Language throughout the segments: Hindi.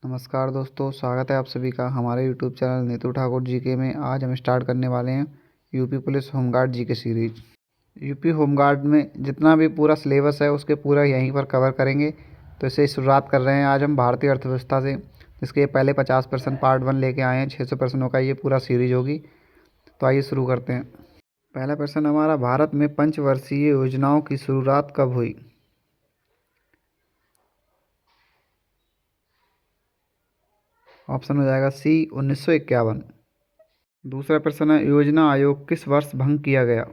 नमस्कार दोस्तों, स्वागत है आप सभी का हमारे YouTube channel Neetu Thakur GK में। आज हम स्टार्ट करने वाले हैं UP police home guard GK series. UP home guard में जितना भी पूरा सिलेबस है उसके पूरा यहीं पर कवर करेंगे। तो इसे शुरुआत कर रहे हैं आज हम भारतीय अर्थव्यवस्था से, जिसके पहले 50% पार्ट 1 लेके आए हैं। 600 प्रश्नों का ये पूरा सीरीज होगी। तो आइए शुरू करते हैं। पहला प्रश्न हमारा, भारत में पंचवर्षीय योजनाओं की शुरुआत कब हुई? ऑप्शन हो जाएगा सी 1951। दूसरा प्रश्न है, योजना आयोग किस वर्ष भंग किया गया?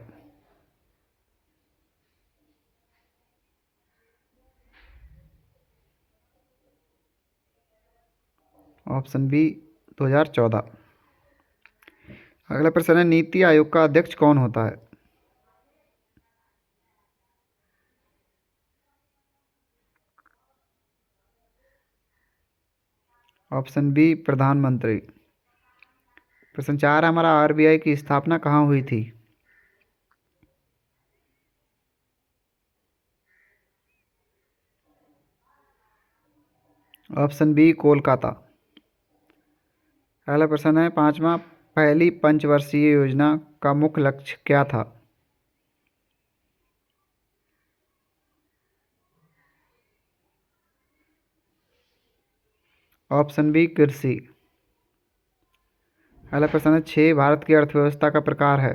Option B 2014। अगला प्रश्न है, नीति आयोग का अध्यक्ष कौन होता है? ऑप्शन बी प्रधानमंत्री। प्रश्न 4 हमारा, आरबीआई की स्थापना कहाँ हुई थी? Option B Kolkata. अगला प्रश्न है 5वां, पहली पंचवर्षीय योजना का मुख्य लक्ष्य क्या था? ऑप्शन बी कृषि। अगला प्रश्न है 6, भारत की अर्थव्यवस्था का प्रकार है?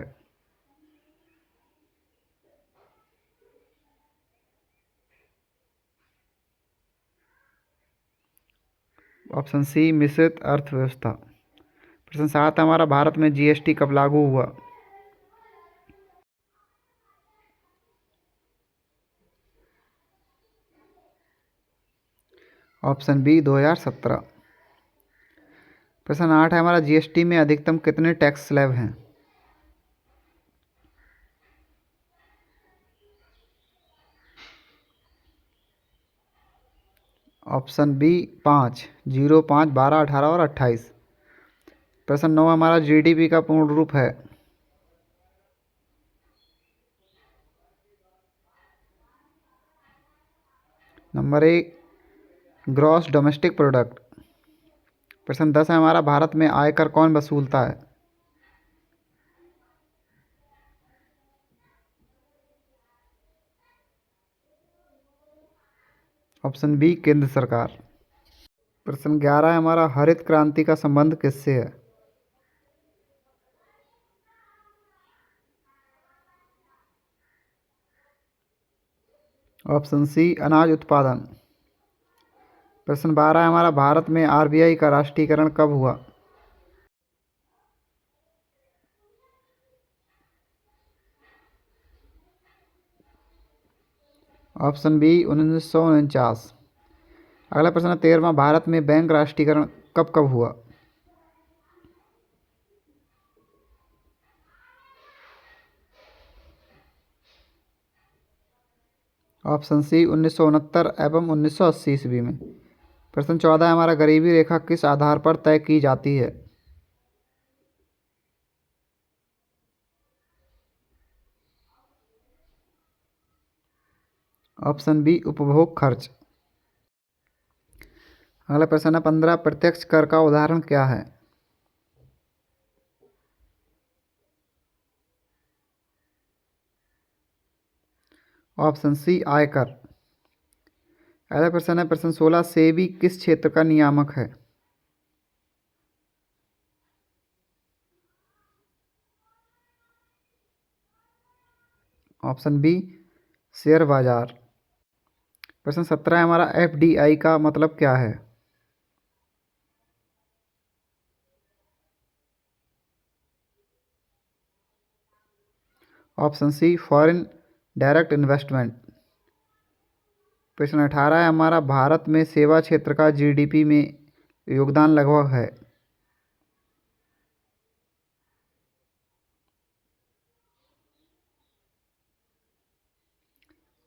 ऑप्शन सी मिश्रित अर्थव्यवस्था। प्रश्न 7 हमारा, भारत में जीएसटी कब लागू हुआ? Option B 2017। प्रश्न 8 है हमारा, जीएसटी में अधिकतम कितने टैक्स स्लैब हैं? ऑप्शन बी 5, 0, 5, 12, 18 और 28। प्रश्न 9 हमारा, जीडीपी का पूर्ण रूप है? Number 1 gross domestic product. प्रश्न 10 है हमारा, भारत में आयकर कौन वसूलता है? ऑप्शन बी केंद्र सरकार। प्रश्न 11 है हमारा, हरित क्रांति का संबंध किससे है? ऑप्शन सी अनाज उत्पादन। प्रश्न 12 है हमारा, भारत में आरबीआई का राष्ट्रीयकरण कब हुआ? Option B 1949। अगला प्रश्न है 13वां, भारत में बैंक राष्ट्रीयकरण कब कब हुआ? ऑप्शन सी 1969 एवं 1980 ईस्वी में। प्रश्न 14 है हमारा, गरीबी रेखा किस आधार पर तय की जाती है? ऑप्शन बी उपभोग खर्च। अगला प्रश्न है 15, प्रत्यक्ष कर का उदाहरण क्या है? ऑप्शन सी आयकर। अगला प्रश्न है प्रश्न 16, सेबी किस क्षेत्र का नियामक है? ऑप्शन बी शेयर बाजार। प्रश्न 17 है हमारा, एफडीआई का मतलब क्या है? Option C foreign direct investment. प्रश्न 18 है हमारा, भारत में सेवा क्षेत्र का जीडीपी में योगदान लगभग है?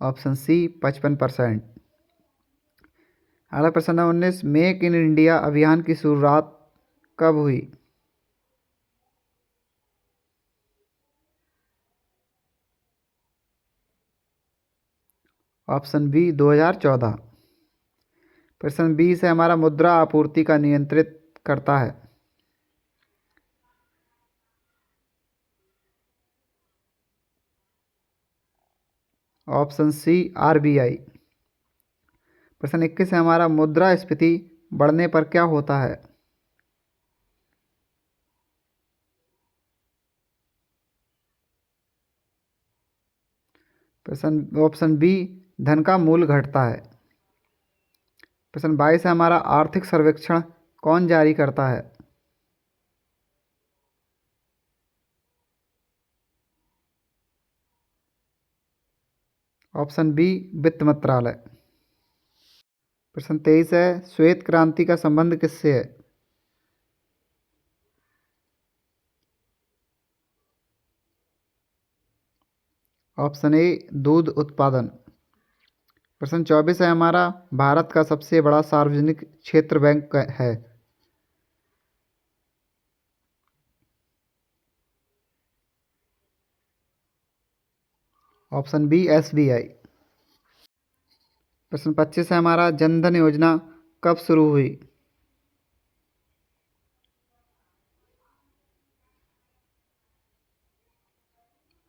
Option C 55%। अगला प्रश्न है 19, मेक इन इंडिया अभियान की शुरुआत कब हुई? Option B 2014। प्रश्न 20 है हमारा, मुद्रा आपूर्ति का नियंत्रित करता है। Option C RBI. प्रश्न 21 है हमारा, मुद्रास्फीति बढ़ने पर क्या होता है। प्रश्न ऑप्शन बी धन का मूल्य घटता है। प्रश्न 22 है हमारा, आर्थिक सर्वेक्षण कौन जारी करता है। ऑप्शन बी वित्त मंत्रालय। प्रश्न 23 है, श्वेत क्रांति का संबंध किससे है। ऑप्शन ए दूध उत्पादन। प्रश्न 24 है हमारा, भारत का सबसे बड़ा सार्वजनिक क्षेत्र बैंक है। Option B SBI. प्रश्न 25 है हमारा, जनधन योजना कब शुरू हुई।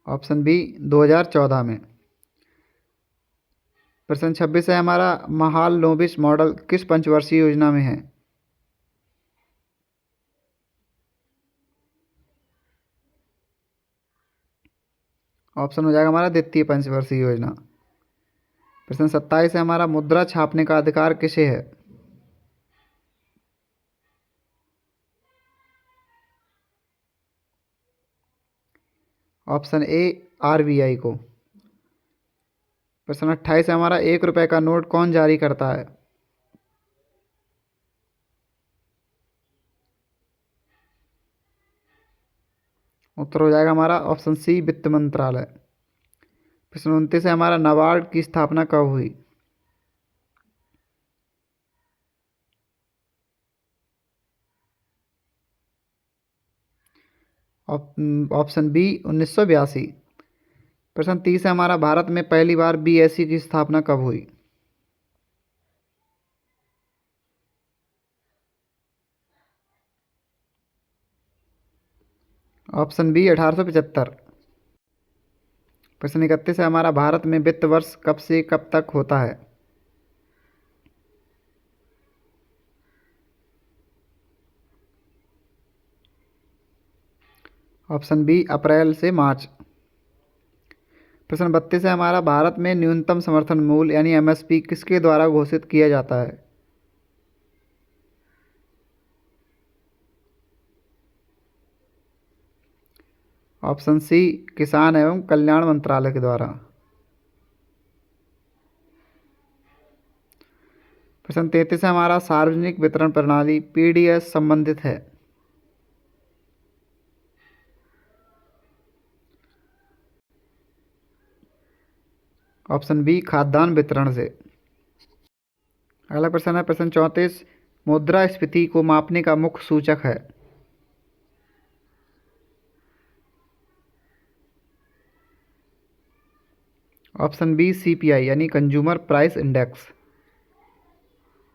ऑप्शन बी 2014 में। प्रश्न 26 है हमारा, महाल नोबिस मॉडल किस पंचवर्षीय योजना में है। ऑप्शन हो जाएगा हमारा द्वितीय पंचवर्षीय योजना। प्रश्न 27 है हमारा, मुद्रा छापने का अधिकार किसे है। ऑप्शन ए आरबीआई को। प्रश्न 28 है हमारा, 1 रुपए का नोट कौन जारी करता है। उत्तर हो जाएगा हमारा ऑप्शन सी वित्त मंत्रालय। प्रश्न 29 है हमारा, नाबार्ड की स्थापना कब हुई। Option B 1982। प्रश्न 30 है हमारा, भारत में पहली बार बीएसई की स्थापना कब हुई। Option B 1875। प्रश्न 31 है हमारा, भारत में वित्त वर्ष कब से कब तक होता है। ऑप्शन बी अप्रैल से मार्च। प्रश्न 32 है हमारा, भारत में न्यूनतम समर्थन मूल्य यानी एमएसपी किसके द्वारा घोषित किया जाता है। ऑप्शन सी किसान एवं कल्याण मंत्रालय के द्वारा। प्रश्न 33 है हमारा, सार्वजनिक वितरण प्रणाली पीडीएस संबंधित है। ऑप्शन बी खाद्यान्न वितरण से। अगला प्रश्न है प्रश्न 34, मुद्रास्फीति को मापने का मुख्य सूचक है। ऑप्शन बी सीपीआई यानी कंज्यूमर प्राइस इंडेक्स।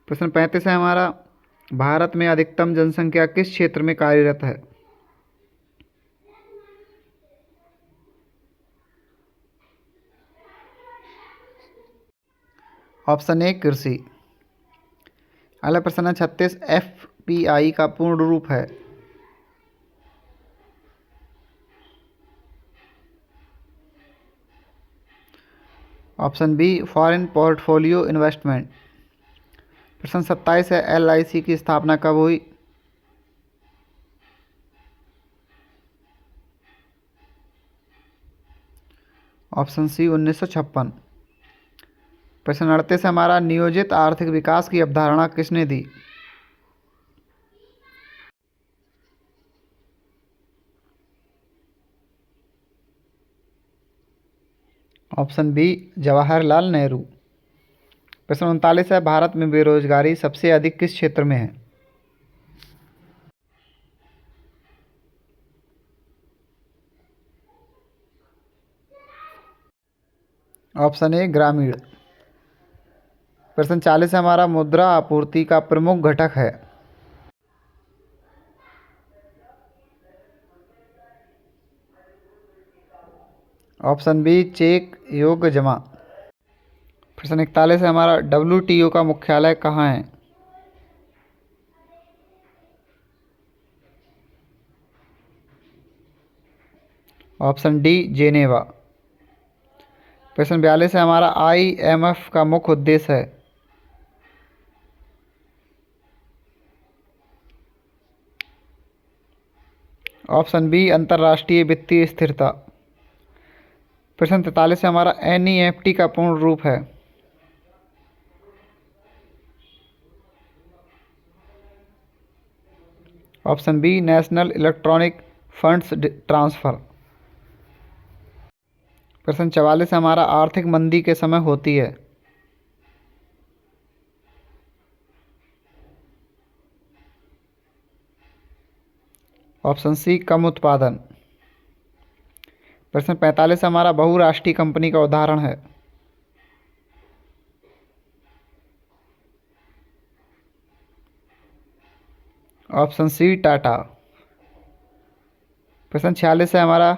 प्रश्न 35 है हमारा, भारत में अधिकतम जनसंख्या किस क्षेत्र में कार्यरत है। ऑप्शन ए कृषि। अगला प्रश्न है 36, एफपीआई का पूर्ण रूप है। Option B foreign portfolio investment. प्रश्न 27 है, एलआईसी की स्थापना कब हुई। Option C 1956। प्रश्न 38 है हमारा, नियोजित आर्थिक विकास की अवधारणा किसने दी। Option B Jawaharlal Nehru. प्रश्न 39 है, भारत में बेरोजगारी सबसे अधिक किस क्षेत्र में है। ऑप्शन ए ग्रामीण। प्रश्न 40 हमारा मुद्रा आपूर्ति का प्रमुख घटक है। ऑप्शन बी चेक योग्य जमा। प्रश्न 41 हमारा WTO का मुख्यालय कहाँ है। Option D Geneva. प्रश्न 42 है हमारा IMF का मुख्य उद्देश्य है। ऑप्शन बी अंतर्राष्ट्रीय वित्तीय स्थिरता। प्रश्न 43 है हमारा NEFT का पूर्ण रूप है। Option B national electronic funds transfer. प्रश्न 44 हमारा आर्थिक मंदी के समय होती है। ऑप्शन सी कम उत्पादन। प्रश्न 45 हमारा बहुराष्ट्रीय कंपनी का उदाहरण है। Option C Tata. प्रश्न 46 है हमारा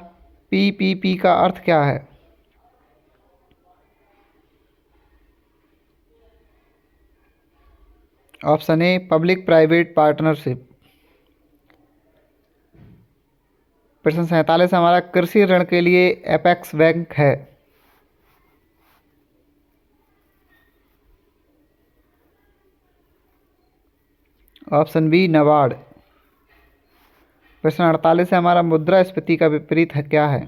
PPP का अर्थ क्या है। Option A public private partnership. प्रश्न 47 हमारा कृषि ऋण के लिए एपेक्स बैंक है। Option B NABARD. प्रश्न 48 है हमारा मुद्रास्फीति का विपरीत है क्या है।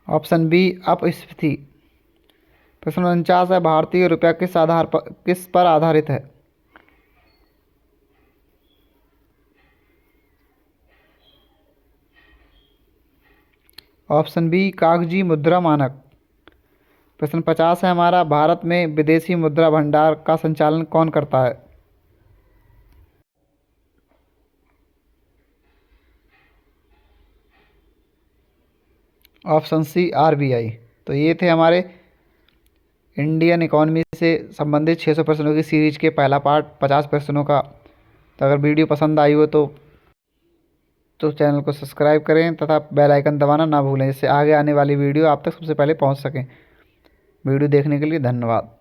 ऑप्शन बी अपस्फीति। प्रश्न 49 है भारतीय रुपया किस पर आधारित है। ऑप्शन बी कागजी मुद्रा मानक। प्रश्न 50 है हमारा भारत में विदेशी मुद्रा भंडार का संचालन कौन करता है। Option C RBI। तो ये थे हमारे इंडियन इकोनॉमी से संबंधित 600 प्रश्नों की सीरीज के पहला पार्ट 50 प्रश्नों का। तो अगर वीडियो पसंद आई हो तो चैनल को सब्सक्राइब करें तथा बेल आइकन दबाना ना भूलें, जिससे आगे आने वाली वीडियो आप तक सबसे पहले पहुंच सकें। वीडियो देखने के लिए धन्यवाद।